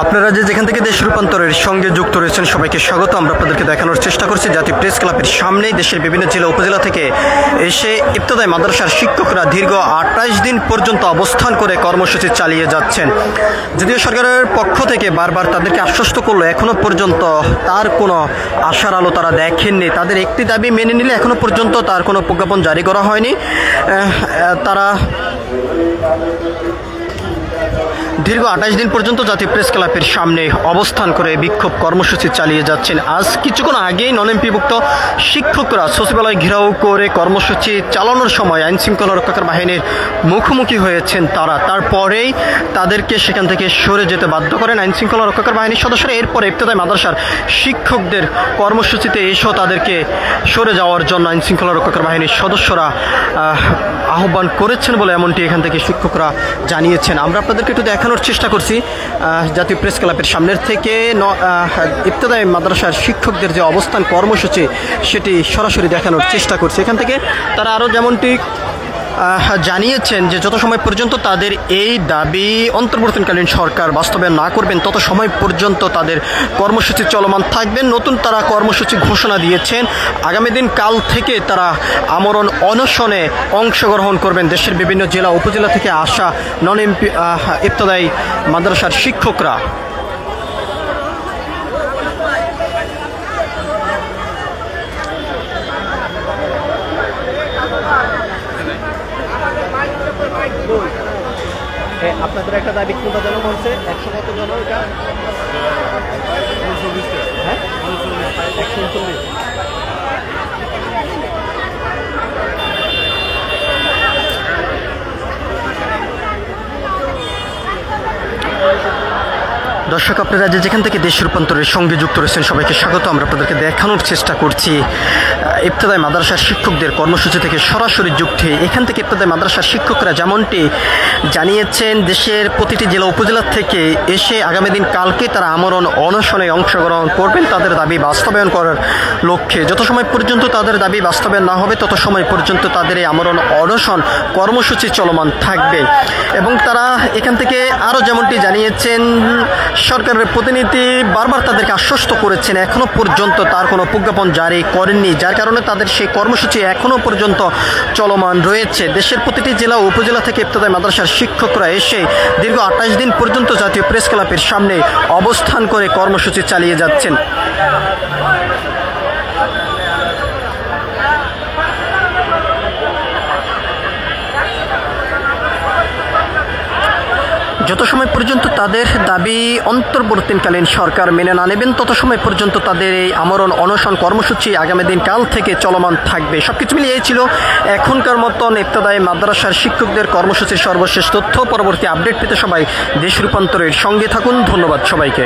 আপনারা যেখান থেকে দেশ রূপান্তরের সঙ্গে যুক্ত রয়েছেন সবাইকে স্বাগত। আমরা আপনাদেরকে দেখানোর চেষ্টা করছি জাতীয় প্রেস ক্লাবের সামনেই দেশের বিভিন্ন জেলা উপজেলা থেকে এসে ইবতদায়ী মাদ্রাসার শিক্ষকরা দীর্ঘ ২৮ দিন পর্যন্ত অবস্থান করে কর্মসূচি চালিয়ে যাচ্ছেন। যদিও সরকারের পক্ষ থেকে বারবার তাদেরকে আশ্বস্ত করলো, এখনো পর্যন্ত তার কোনো আশার আলো তারা দেখেননি। তাদের একটি দাবি মেনে নিলে এখনো পর্যন্ত তার কোনো প্রজ্ঞাপন জারি করা হয়নি। তারা দীর্ঘ ২৮ দিন পর্যন্ত জাতীয় প্রেস ক্লাবের সামনে অবস্থান করে বিক্ষোভ কর্মসূচি চালিয়ে যাচ্ছেন। আজ কিছুক্ষণ আগেই নন এমপিভুক্ত শিক্ষকরা সচিবালয় ঘেরাও করে কর্মসূচি চালানোর সময় আইন শৃঙ্খলা রক্ষাকারী বাহিনীর মুখোমুখি হয়েছেন তারা। তারপরেই তাদেরকে সেখান থেকে সরে যেতে বাধ্য করেন আইন শৃঙ্খলা রক্ষাকারী বাহিনীর সদস্যরা। এরপর ইবতদায়ী মাদ্রাসার শিক্ষকদের কর্মসূচিতে এসেও তাদেরকে সরে যাওয়ার জন্য আইন শৃঙ্খলা রক্ষাকারী বাহিনীর সদস্যরা আহ্বান করেছেন বলে এমনটি এখান থেকে শিক্ষকরা জানিয়েছেন। আমরা আপনাদেরকে একটু দেখানোর চেষ্টা করছি জাতীয় প্রেস ক্লাবের সামনের থেকে ইবতদায়ী মাদ্রাসার শিক্ষকদের যে অবস্থান কর্মসূচি সেটি সরাসরি দেখানোর চেষ্টা করছি। এখান থেকে তারা আরও যেমনটি জানিয়েছেন যে যত সময় পর্যন্ত তাদের এই দাবি অন্তর্বর্তীকালীন সরকার বাস্তবায়ন না করবেন তত সময় পর্যন্ত তাদের কর্মসূচি চলমান থাকবেন। নতুন তারা কর্মসূচি ঘোষণা দিয়েছেন, আগামী দিন কাল থেকে তারা আমরণ অনশনে অংশগ্রহণ করবেন দেশের বিভিন্ন জেলা উপজেলা থেকে আসা নন এমপি ইবতদায়ী মাদ্রাসার শিক্ষকরা। আপনাদের একটা দাবি কোনটা যেন বলছে ১০০ কত জন এটা? হ্যাঁ ১৩৯। দর্শক, আপনারা যেখান থেকে দেশ রূপান্তরের সঙ্গে যুক্ত রয়েছেন সবাইকে স্বাগত। আমরা আপনাদেরকে দেখানোর চেষ্টা করছি ইবতদায়ী মাদ্রাসার শিক্ষকদের কর্মসূচি থেকে সরাসরি যুক্তি। এখান থেকে ইবতদায়ী মাদ্রাসার শিক্ষকরা যেমনটি জানিয়েছেন দেশের প্রতিটি জেলা উপজেলা থেকে এসে আগামী দিন কালকে তারা আমরণ অনশনে অংশগ্রহণ করবেন তাদের দাবি বাস্তবায়ন করার লক্ষ্যে। যত সময় পর্যন্ত তাদের দাবি বাস্তবায়ন না হবে তত সময় পর্যন্ত তাদের এই আমরণ অনশন কর্মসূচি চলমান থাকবে। এবং তারা এখান থেকে আরও যেমনটি জানিয়েছেন সরকারের প্রতিনিধি বারবার তাদেরকে আশ্বস্ত করেছেন, এখনো পর্যন্ত তার কোনো প্রজ্ঞাপন জারি করেননি, যার কারণে তাদের সেই কর্মসূচি এখনো পর্যন্ত চলমান রয়েছে। দেশের প্রতিটি জেলা ও উপজেলা থেকে ইবতদায়ী মাদ্রাসার শিক্ষকরা এসে দীর্ঘ ২৮ দিন পর্যন্ত জাতীয় প্রেস ক্লাবের সামনে অবস্থান করে কর্মসূচি চালিয়ে যাচ্ছেন। যত সময় পর্যন্ত তাদের দাবি অন্তর্বর্তীকালীন সরকার মেনে না নেবেন তত সময় পর্যন্ত তাদের এই আমরণ অনশন কর্মসূচি আগামী দিন কাল থেকে চলমান থাকবে। সবকিছু মিলিয়ে ছিল এখনকার মতন ইবতদায়ী মাদ্রাসার শিক্ষকদের কর্মসূচির সর্বশেষ তথ্য। পরবর্তী আপডেট পেতে সবাই দেশ রূপান্তরের সঙ্গে থাকুন। ধন্যবাদ সবাইকে।